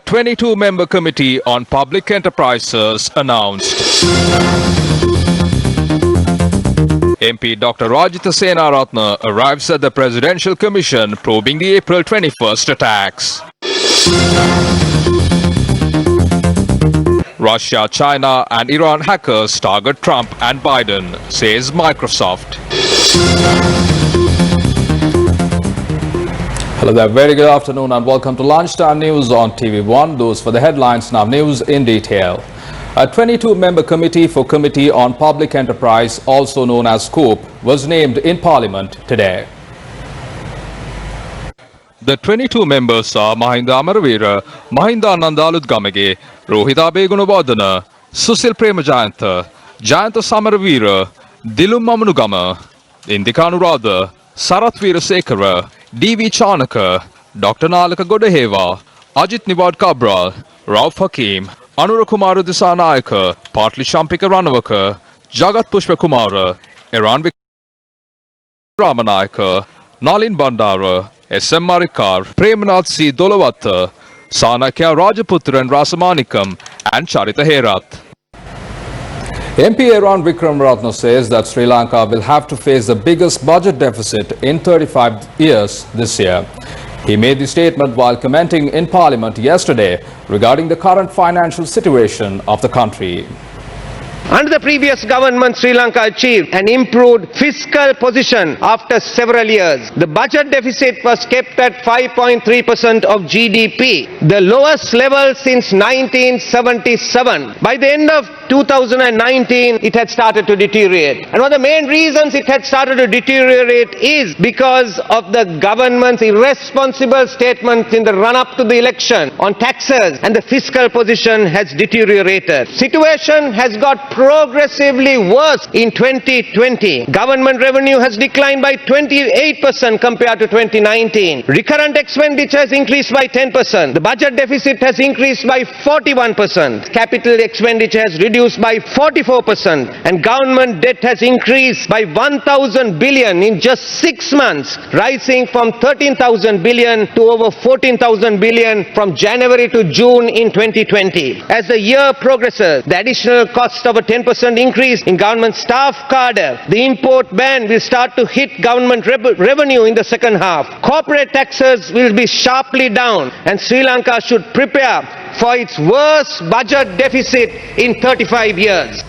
22-member committee on public enterprises announced. MP Dr. Rajitha Senaratne arrives at the Presidential Commission probing the April 21st attacks. Russia, China and Iran hackers target Trump and Biden, says Microsoft. Hello there, very good afternoon and welcome to Lunchtime News on TV1. Those for the headlines, now news in detail. A 22-member committee on public enterprise, also known as COPE, was named in Parliament today. The 22 members are Mahinda Amaravira, Mahinda Nandaludgamage, Rohita Begunawardena, Susil Premajayantha, Jayantha Samaravira, Dilum Mamunugama, Indika Anuradha, Sarath Veerasekara, D.V. Chanaka, Dr. Nalaka Godaheva, Ajit Niwad Kabral, Rauf Hakim, Anura Kumara Disanayaka, Partli Shampika Ranavaka, Jagat Pushpa Kumara, Iran Ramanayaka, Nalin Bandara, S.M. Marikar, Premanath C. Dolawatha, Sanakya Rajaputran Rasamanikam, and Charita Herath. MP Iran Vikram Ratna says that Sri Lanka will have to face the biggest budget deficit in 35 years this year. He made the statement while commenting in Parliament yesterday regarding the current financial situation of the country. Under the previous government, Sri Lanka achieved an improved fiscal position after several years. The budget deficit was kept at 5.3% of GDP, the lowest level since 1977. By the end of 2019, it had started to deteriorate. And one of the main reasons it had started to deteriorate is because of the government's irresponsible statements in the run-up to the election on taxes, and the fiscal position has deteriorated. Situation has got progressively worse in 2020. Government revenue has declined by 28% compared to 2019. Recurrent expenditure has increased by 10%. The budget deficit has increased by 41%. Capital expenditure has reduced by 44%. And government debt has increased by 1,000 billion in just 6 months, rising from 13,000 billion to over 14,000 billion from January to June in 2020. As the year progresses, the additional cost of a 10% increase in government staff cadre, the import ban will start to hit government revenue in the second half. Corporate taxes will be sharply down, and Sri Lanka should prepare for its worst budget deficit in 35 years.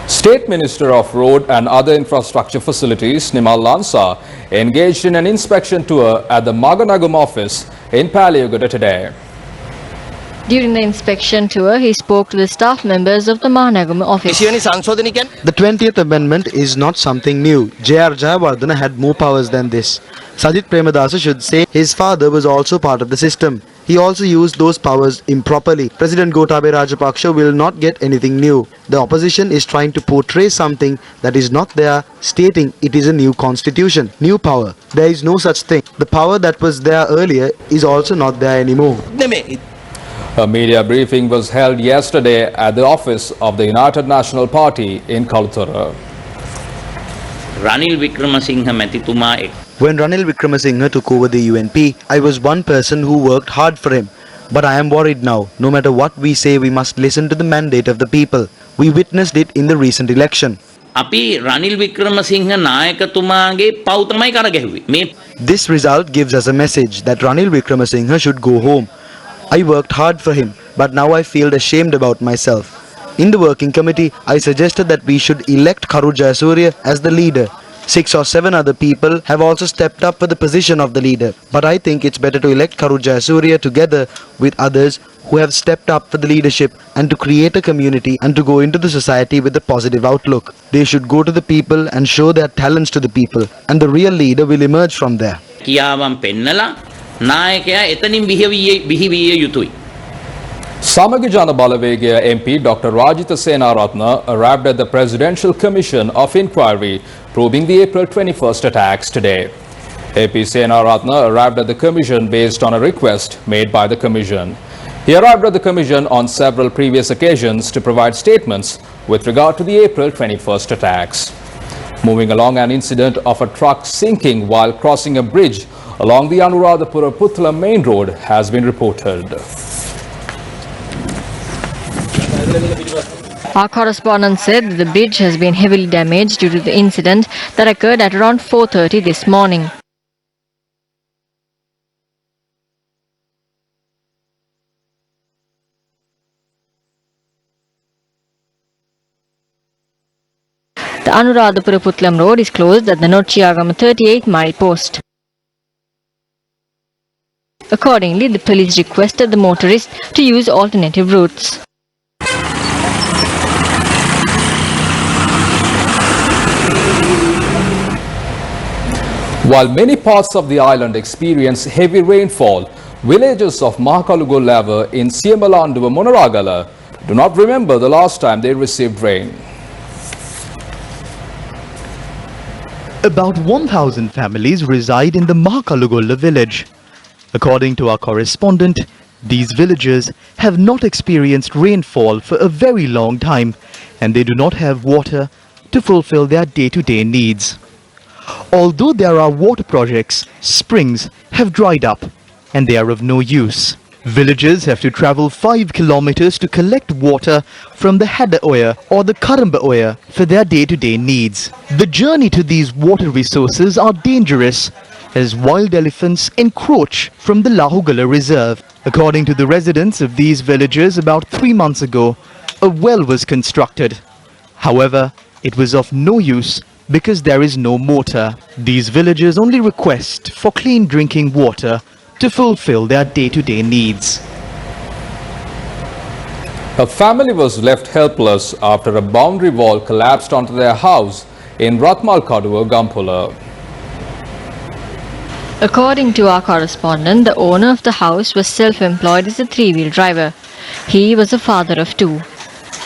State Minister of Road and Other Infrastructure Facilities, Nimal Lansa, engaged in an inspection tour at the Maganagum office in Paliagudda today. During the inspection tour, he spoke to the staff members of the Mahanagam office. The 20th Amendment is not something new. J.R. Jayawardena had more powers than this. Sajit Premadasa should say his father was also part of the system. He also used those powers improperly. President Gotabaya Rajapaksa will not get anything new. The opposition is trying to portray something that is not there, stating it is a new constitution, new power. There is no such thing. The power that was there earlier is also not there anymore. A media briefing was held yesterday at the office of the United National Party in Kalutara. Ranil Wickramasinghe Matituma. When Ranil Wickramasinghe took over the UNP, I was one person who worked hard for him. But I am worried now. No matter what we say, we must listen to the mandate of the people. We witnessed it in the recent election. Api Ranil Wickramasinghe Nayakatumage paw tamai karagahuwe. This result gives us a message that Ranil Wickramasinghe should go home. I worked hard for him, but now I feel ashamed about myself. In the working committee, I suggested that we should elect Karu Jayasuriya as the leader. 6 or 7 other people have also stepped up for the position of the leader. But I think it's better to elect Karu Jayasuriya together with others who have stepped up for the leadership and to create a community and to go into the society with a positive outlook. They should go to the people and show their talents to the people, and the real leader will emerge from there. Samagi Jana Balawegaya MP Dr. Rajitha Senaratne arrived at the Presidential Commission of Inquiry probing the April 21st attacks today. AP Senaratne arrived at the commission based on a request made by the commission. He arrived at the commission on several previous occasions to provide statements with regard to the April 21st attacks. Moving along, an incident of a truck sinking while crossing a bridge along the Anuradhapura-Puttalam main road has been reported. Our correspondent said that the bridge has been heavily damaged due to the incident that occurred at around 4:30 this morning. The Anuradhapura-Putlam road is closed at the Nochiyagama 38-mile post. Accordingly, the police requested the motorists to use alternative routes. While many parts of the island experience heavy rainfall, villagers of Mahakalugollava in Siemalanduwa Monaragala do not remember the last time they received rain. About 1,000 families reside in the Mahakalugolla village. According to our correspondent, these villagers have not experienced rainfall for a very long time and they do not have water to fulfill their day-to-day needs. Although there are water projects, springs have dried up and they are of no use. Villagers have to travel 5 kilometers to collect water from the Hadda Oya or the Karamba Oya for their day-to-day needs. The journey to these water resources are dangerous as wild elephants encroach from the Lahugala Reserve. According to the residents of these villages, about 3 months ago, a well was constructed. However, it was of no use because there is no mortar. These villagers only request for clean drinking water to fulfill their day-to-day needs. A family was left helpless after a boundary wall collapsed onto their house in Ratmalkaduwa, Gampula. According to our correspondent, the owner of the house was self-employed as a three-wheel driver. He was a father of two.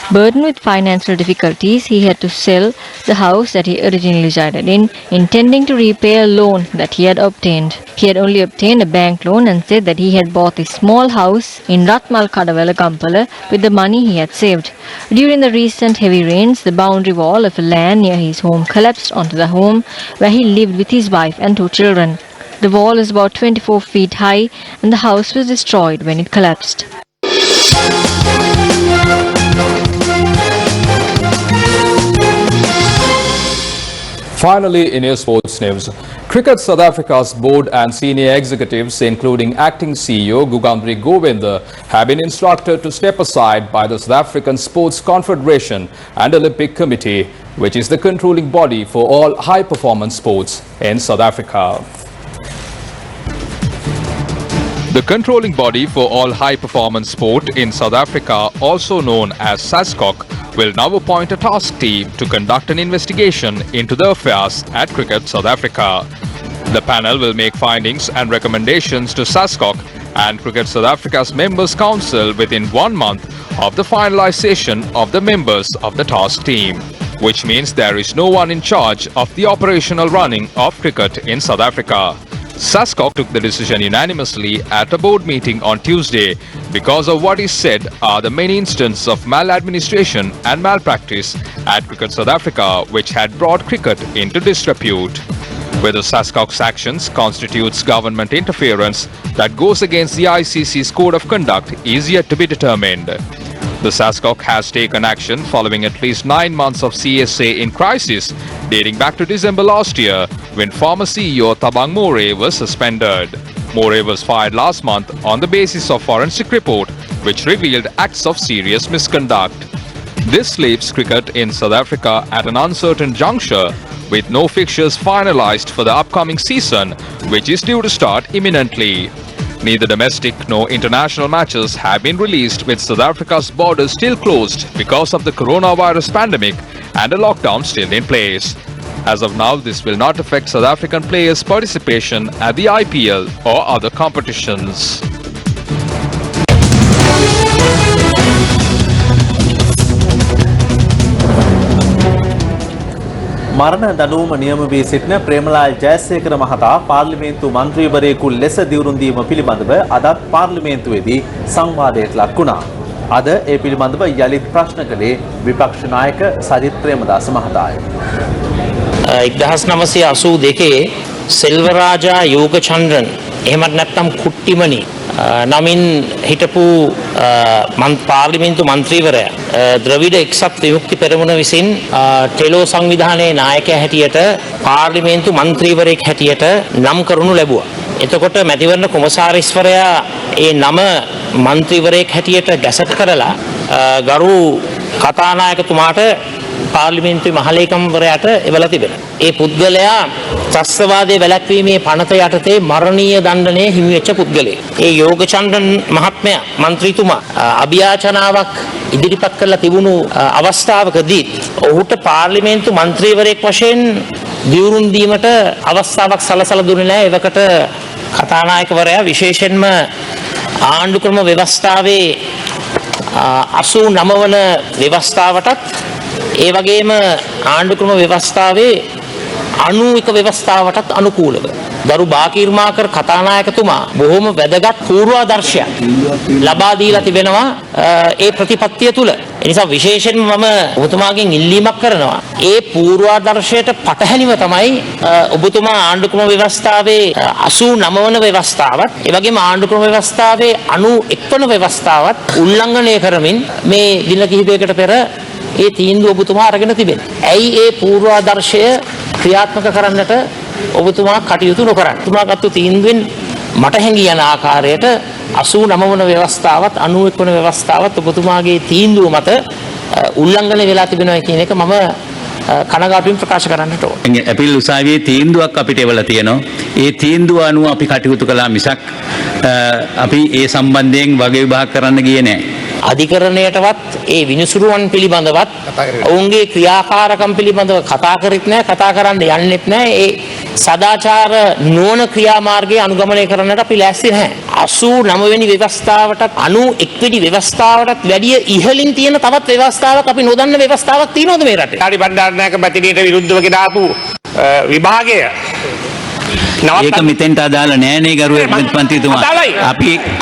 Burdened with financial difficulties, he had to sell the house that he originally resided in, intending to repay a loan that he had obtained. He had only obtained a bank loan and said that he had bought a small house in Ratmalkadawala, Gampala with the money he had saved. During the recent heavy rains, the boundary wall of a land near his home collapsed onto the home where he lived with his wife and two children. The wall is about 24 feet high and the house was destroyed when it collapsed. Finally, in your sports news, Cricket South Africa's board and senior executives, including acting CEO Gugandri Govinda, have been instructed to step aside by the South African Sports Confederation and Olympic Committee, which is the controlling body for all high-performance sports in South Africa. The controlling body for all high-performance sport in South Africa, also known as SASCOC, will now appoint a task team to conduct an investigation into the affairs at Cricket South Africa. The panel will make findings and recommendations to SASCOC and Cricket South Africa's Members Council within 1 month of the finalization of the members of the task team, which means there is no one in charge of the operational running of cricket in South Africa. SASCOC took the decision unanimously at a board meeting on Tuesday because of what is said are the many instances of maladministration and malpractice at Cricket South Africa, which had brought cricket into disrepute. Whether SASCOC's actions constitutes government interference that goes against the ICC's code of conduct is yet to be determined. The SASCOC has taken action following at least 9 months of CSA in crisis, dating back to December last year, when former CEO Thabang More was suspended. More was fired last month on the basis of forensic report, which revealed acts of serious misconduct. This leaves cricket in South Africa at an uncertain juncture, with no fixtures finalized for the upcoming season, which is due to start imminently. Neither domestic nor international matches have been released, with South Africa's borders still closed because of the coronavirus pandemic and a lockdown still in place. As of now, this will not affect South African players' participation at the IPL or other competitions. මරණ දඬුවම නියම වී සිටින ප්‍රේමලාල් ජයසේකර මහතා පාර්ලිමේන්තු මන්ත්‍රීවරයෙකු ලෙස දිවුරුම් දීම පිළිබඳව අදත් පාර්ලිමේන්තුවේදී සංවාදයට ලක් වුණා. අද ඒ පිළිබඳව යලිත් ප්‍රශ්න කළේ විපක්ෂ නායක සජිත් ප්‍රේමදාස මහතාය. 1982 සෙල්වරාජා යෝගචන්ද්‍රන් එහෙමත් නැත්නම් කුට්ටිමනි නමින් හිටපු පාර්ලිමේන්තු මන්ත්‍රීවරයා ද්‍රවිඩ එක්සත් විමුක්ති පෙරමුණ විසින් ටෙලෝ සංවිධානයේ නායකයා හැටියට පාර්ලිමේන්තු මන්ත්‍රීවරයෙක් හැටියට නම් කරනු ලැබුවා. එතකොට මැතිවරණ කොමසාරිස්වරයා ඒ නම මන්ත්‍රීවරයෙක් හැටියට ගැසට් කරලා ගරු කතානායකතුමාට පාර්ලිමේන්තුවේ මහලේකම්වරයාට එවලා තිබෙනවා. ඒ පුද්ගලයා ත්‍රස්තවාදයේ වැළැක්වීමේ පනත යටතේ මරණීය දණ්ඩනය හිමි වෙච්ච පුද්ගලයෙක්. ඒ යෝගචන්ද්‍රන් මහත්මයා මන්ත්‍රීතුමා අභියාචනාවක් ඉදිරිපත් කරලා තිබුණු අවස්ථාවකදී ඔහුට පාර්ලිමේන්තු මන්ත්‍රීවරයෙක් වශයෙන් දියුරුම් දීමට අවස්ථාවක් සලසලා දුන්නේ නැහැ. එවකට කතානායකවරයා විශේෂයෙන්ම ආණ්ඩුක්‍රම ව්‍යවස්ථාවේ 89 වන ව්‍යවස්ථාවටත් ඒ වගේම ආණ්ඩුක්‍රම ව්‍යවස්ථාවේ 91 ව්‍යවස්ථාවටත් අනුකූලව දරු බාකීර්මාකර් කතානායකතුමා බොහොම වැදගත් පූර්වාදර්ශයක් ලබා දීලා තිබෙනවා ඒ ප්‍රතිපත්තිය තුල. ඒ නිසා විශේෂයෙන්ම මම ඔබතුමාගෙන් ඉල්ලීමක් කරනවා. ඒ පූර්වාදර්ශයට පටහැනිව තමයි ඔබතුමා ආණ්ඩුක්‍රම ව්‍යවස්ථාවේ 89 වන ව්‍යවස්ථාවත් ඒ වගේම ආණ්ඩුක්‍රම ව්‍යවස්ථාවේ 91 වන ව්‍යවස්ථාවත් උල්ලංඝනය කරමින් මේ දින කිහිපයකට පෙර ඒ තීන්දුව ඔබතුමා අරගෙන තිබෙනවා. ඇයි ඒ පූර්වාදර්ශය ක්‍රියාත්මක කරන්නට ඔබතුමා කටයුතු නොකරන්නේ? ඔබතුමාගත්තු තීන්දුවෙන් මට හැඟී යන ආකාරයට 89 වන ව්‍යවස්ථාවත් 91 වන ව්‍යවස්ථාවත් ඔබතුමාගේ තීන්දුව මත උල්ලංඝනය වෙලා තිබෙනවා කියන එක මම කනගාටුවෙන් ප්‍රකාශ කරන්නට ඕන. අපීල් උසාවියේ තීන්දුවක් අපිට එවලා තියෙනවා. ඒ තීන්දුව අනුව අපි කටයුතු කළා මිසක් අපි ඒ සම්බන්ධයෙන් වගේ විභාග කරන්න ගියේ නැහැ. අධිකරණයටවත් ඒ විනිසුරුවන් පිළිබඳවත් ඔවුන්ගේ ක්‍රියාකාරකම් පිළිබඳව කතා කරෙත් නැහැ, කතා කරන්න යන්නෙත් නැහැ. ඒ සදාචාර නොවන ක්‍රියාමාර්ගය අනුගමනය කරන්නට අපි ලෑස්ති නැහැ. 89 වෙනි ව්‍යවස්ථාවටත් 91 වෙනි ව්‍යවස්ථාවටත් වැඩිය ඉහළින් තියෙන තවත් ව්‍යවස්ථාවක් අපි නොදන්න ව්‍යවස්ථාවක් තියෙනවද මේ රටේ? කාරි බණ්ඩාරනායක මැතිණියට විරුද්ධව ගෙනාපු විභාගය ඒක මෙතෙන්ට අදාළ නෑ නේ ගරු මන්ත්‍රීතුමා.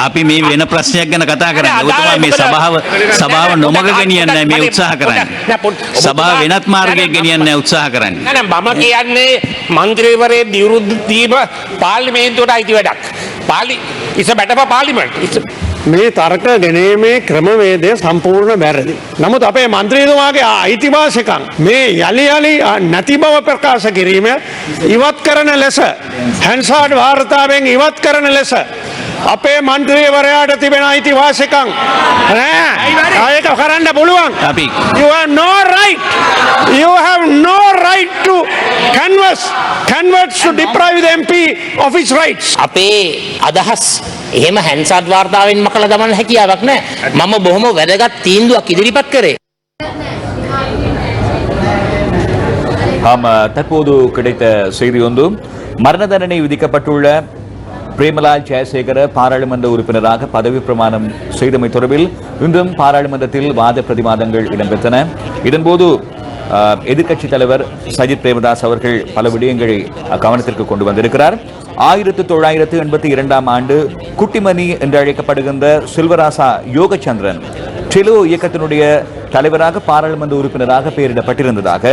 අපි මේ වෙන ප්‍රශ්නයක් ගැන කතා කරන්නේ. ඔබතුමා මේ සභාව නොමග ගෙනියන්නයි මේ උත්සාහ කරන්නේ. සභාව වෙනත් මාර්ගයක ගෙනියන්නයි උත්සාහ කරන්නේ. නෑ මම කියන්නේ මන්ත්‍රීවරේ දියුරුම් දීම පාර්ලිමේන්තුවට අයිති වැඩක්. It's a matter for parliament. මේ තර්ක ගෙනීමේ ක්‍රමවේදය සම්පූර්ණ වැරදි. නමුත් අපේ මන්ත්‍රීතුමාගේ අයිතිවාසිකම් මේ යලි යලි නැති බව ප්‍රකාශ කිරීම ඉවත් කරන ලෙස හැන්සාඩ් වාර්තාවෙන් ඉවත් කරන ලෙස අපේ මන්ත්‍රීවරයාට තිබෙන අයිතිවාසිකම් නෑ ඒක කරන්න පුළුවන්. You have no right to convert to deprive the MP of his rights. අපේ අදහස් එහෙම හැන්සාඩ් වාර්තාවෙන් මකලා දමන්න හැකියාවක් නැහැ. මම බොහොම වැදගත් තීන්දුවක් ඉදිරිපත් කරේ. தற்போது கிடைத்த செய்தி ஒன்று மரண தண்டனை விதிக்கப்பட்டுள்ள பிரேமலால் ஜெயசேகர பாராளுமன்ற உறுப்பினராக பதவி பிரமாணம் செய்தமை தொடர்பில் இன்றும் பாராளுமன்றத்தில் வாத பிரதிவாதங்கள் இடம்பெற்றன. இதன்போது எதிர்க்கட்சித் தலைவர் சஜித் பிரேமதாஸ் அவர்கள் பல விடயங்களை கவனத்திற்கு கொண்டு வந்திருக்கிறார். 1982 ஆண்டு குட்டிமணி என்று அழைக்கப்படுகின்ற செல்வராசா யோகச்சந்திரன் டெலோ இயக்கத்தினுடைய தலைவராக பாராளுமன்ற உறுப்பினராக பெயரிடப்பட்டிருந்ததாக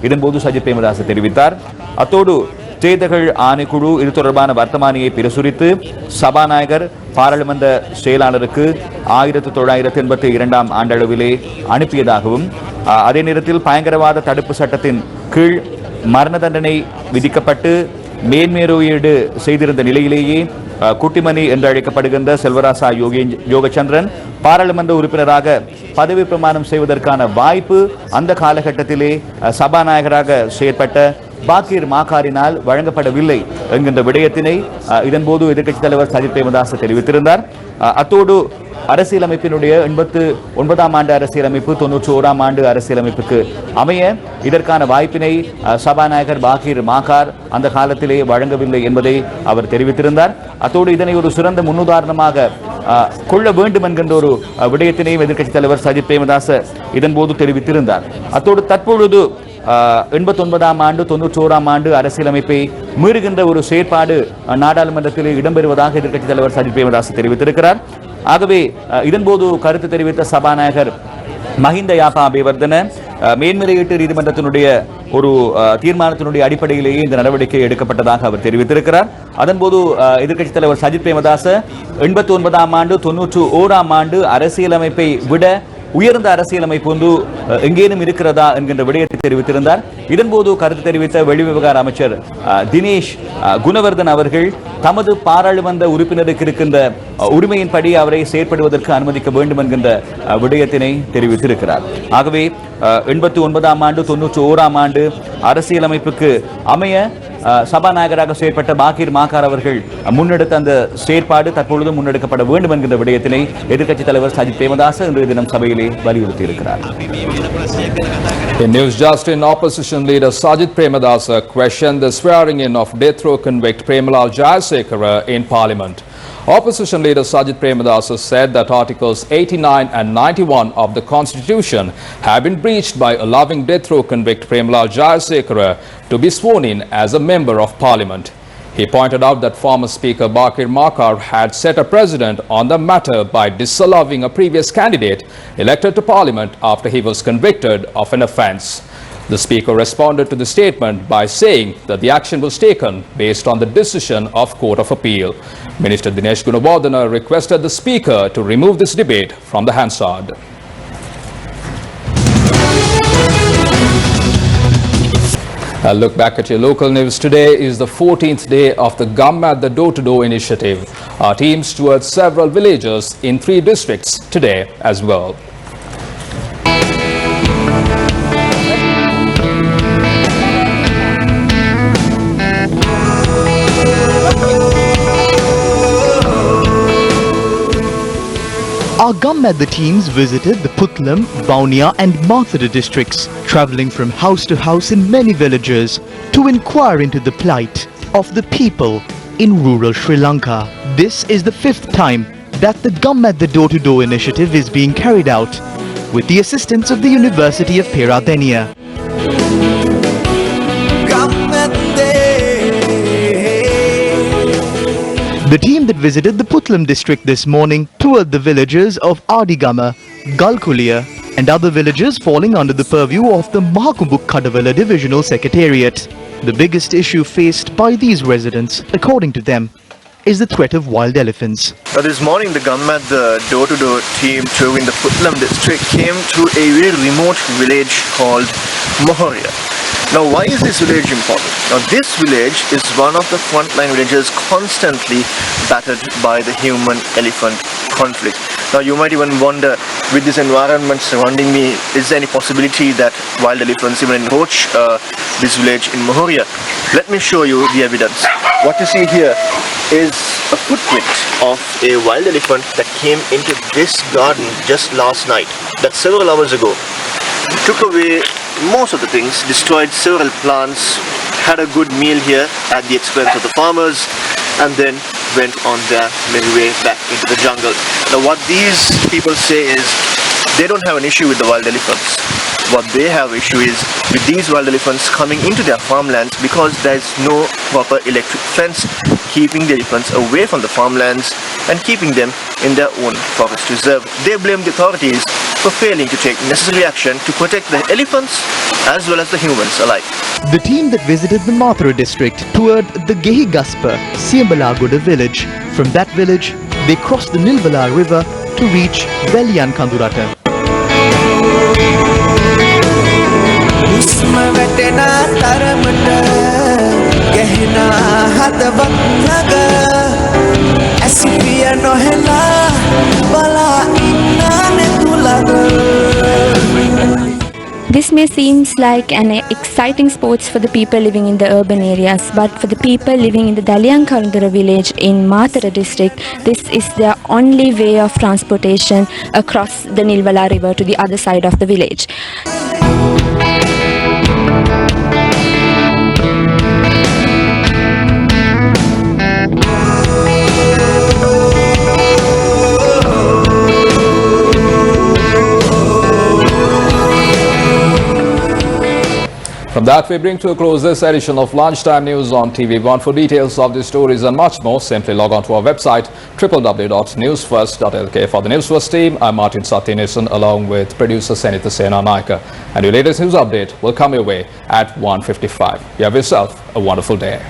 இதன்போது சஜித் பிரேமதாஸ் தெரிவித்தார். அத்தோடு தேர்தல்கள் ஆணைக்குழு இது தொடர்பான வர்த்தமானியை பிரசுரித்து சபாநாயகர் பாராளுமன்ற செயலாளருக்கு 1982 ஆண்டளவிலே அனுப்பியதாகவும் அதே நேரத்தில் பயங்கரவாத தடுப்பு சட்டத்தின் கீழ் மரண தண்டனை விதிக்கப்பட்டு மேன்மேலோயீடு செய்திருந்த நிலையிலேயே குட்டிமணி என்று அழைக்கப்படுகின்ற செல்வராசா யோகச்சந்திரன் பாராளுமன்ற உறுப்பினராக பதவி பிரமாணம் செய்வதற்கான வாய்ப்பு அந்த காலகட்டத்திலே சபாநாயகராக செயற்பட்ட பாக்கீர் மாகாரினால் வழங்கப்படவில்லை என்கின்ற விடயத்தினை இதன்போது எதிர்க்கட்சித் தலைவர் சஜித் பிரேமதாஸ் தெரிவித்திருந்தார். அத்தோடு அரசியலமைப்பினுடைய 89 ஆண்டு அரசியலமைப்பு 91 ஆண்டு அரசியலமைப்புக்கு அமைய இதற்கான வாய்ப்பினை சபாநாயகர் பாக்கீர் மாகார் அந்த காலத்திலே வழங்கவில்லை என்பதை அவர் தெரிவித்திருந்தார். அத்தோடு இதனை ஒரு சிறந்த முன்னுதாரணமாக கொள்ள வேண்டும் என்கின்ற ஒரு விடயத்தினையும் எதிர்க்கட்சித் தலைவர் சஜித் பிரேமதாஸ் இதன்போது தெரிவித்திருந்தார். அத்தோடு தற்பொழுது 89 ஆண்டு 91 ஆண்டு அரசியலமைப்பை மீறுகின்ற ஒரு செயற்பாடு நாடாளுமன்றத்தில் இடம்பெறுவதாக எதிர்க்கட்சித் தலைவர் சஜித் பிரேமதாஸ் தெரிவித்திருக்கிறார். ஆகவே இதன்போது கருத்து தெரிவித்த சபாநாயகர் மஹிந்த யாப்பா அபேவர்தன மேன்முறையீட்டு நீதிமன்றத்தினுடைய ஒரு தீர்மானத்தினுடைய அடிப்படையிலேயே இந்த நடவடிக்கை எடுக்கப்பட்டதாக அவர் தெரிவித்திருக்கிறார். அதன்போது எதிர்க்கட்சித் தலைவர் சஜித் பிரேமதாச 89ஆம் ஆண்டு 91ஆம் ஆண்டு அரசியலமைப்பை விட உயர்ந்த அரசியலமைப்பு ஒன்று எங்கேனும் இருக்கிறதா என்கின்ற விடயத்தை தெரிவித்திருந்தார். இதன்போது கருத்து தெரிவித்த வெளிவிவகார அமைச்சர் தினேஷ் குணவர்தன் அவர்கள் தமது பாராளுமன்ற உறுப்பினருக்கு இருக்கின்ற உரிமையின்படி அவரை செயற்படுவதற்கு அனுமதிக்க வேண்டும் என்கின்ற விடயத்தினை தெரிவித்திருக்கிறார். ஆகவே 89ஆம் ஆண்டு 91ஆம் ஆண்டு அரசியலமைப்புக்கு அமைய சபாநாயகராக செயற்பட்ட பாக்கீர் மாக்கார் அவர்கள் முன்னெடுத்த அந்த செயற்பாடு தற்பொழுது முன்னெடுக்கப்பட வேண்டும் என்கின்ற விடயத்தினை எதிர்க்கட்சித் தலைவர் சஜித் பிரேமதாச இன்றைய தினம் சபையிலே வலியுறுத்தியிருக்கிறார். In news just in, opposition leader Sajith Premadasa questioned the swearing in of death row convict Premalal Jayasekara in Parliament. Opposition leader Sajith Premadasa said that Articles 89 and 91 of the Constitution have been breached by allowing death row convict Premalal Jayasekara to be sworn in as a member of Parliament. He pointed out that former Speaker Bakir Makar had set a precedent on the matter by disallowing a previous candidate elected to Parliament after he was convicted of an offence. The Speaker responded to the statement by saying that the action was taken based on the decision of Court of Appeal. Minister Dinesh Gunawardena requested the Speaker to remove this debate from the Hansard. A look back at your local news. Today is the 14th day of the Gum at the Door-to-Door initiative. Our teams toured several villages in 3 districts today as well. Our Gum at the teams visited the Putlam, Vaunia and Mathura districts, travelling from house to house in many villages to inquire into the plight of the people in rural Sri Lanka. This is the 5th time that the Gum at the Door-to-Door initiative is being carried out with the assistance of the University of Peradeniya. The team that visited the Putlam district this morning toured the villages of Adigama, Galkulia and other villages falling under the purview of the Mahakumbuk Kadavela Divisional Secretariat. The biggest issue faced by these residents, according to them, is the threat of wild elephants. This morning the Gammat, the door-to-door team touring the Putlam district came to a very remote village called Mohoria. Now, why is this village important? Now, this village is one of the frontline villages constantly battered by the human-elephant conflict. Now, you might even wonder, with this environment surrounding me, is there any possibility that wild elephants even approach this village in Mohoria? Let me show you the evidence. What you see here is a footprint of a wild elephant that came into this garden just last night. That's several hours ago. Took away most of the things, destroyed several plants, had a good meal here at the expense of the farmers, and then went on their merry way back into the jungle. Now what these people say is they don't have an issue with the wild elephants. What they have issue is with these wild elephants coming into their farmlands because there is no proper electric fence keeping the elephants away from the farmlands and keeping them in their own forest reserve. They blame the authorities for failing to take necessary action to protect the elephants as well as the humans alike. The team that visited the Mathura district toured the Gehigaspa, Siambalagoda village. From that village, they crossed the Nilvala river to reach Velian Kandurata. This may seem like an exciting sports for the people living in the urban areas, but for the people living in the Dalyankarundura village in Mathura district, this is their only way of transportation across the Nilvala river to the other side of the village. From that, we bring to a close this edition of Lunchtime News on TV1. For details of these stories and much more, simply log on to our website www.newsfirst.lk. For the Newsfirst team, I'm Martin Satyanesan along with producer Senita Sena Naika. And your latest news update will come your way at 1:55. You have yourself a wonderful day.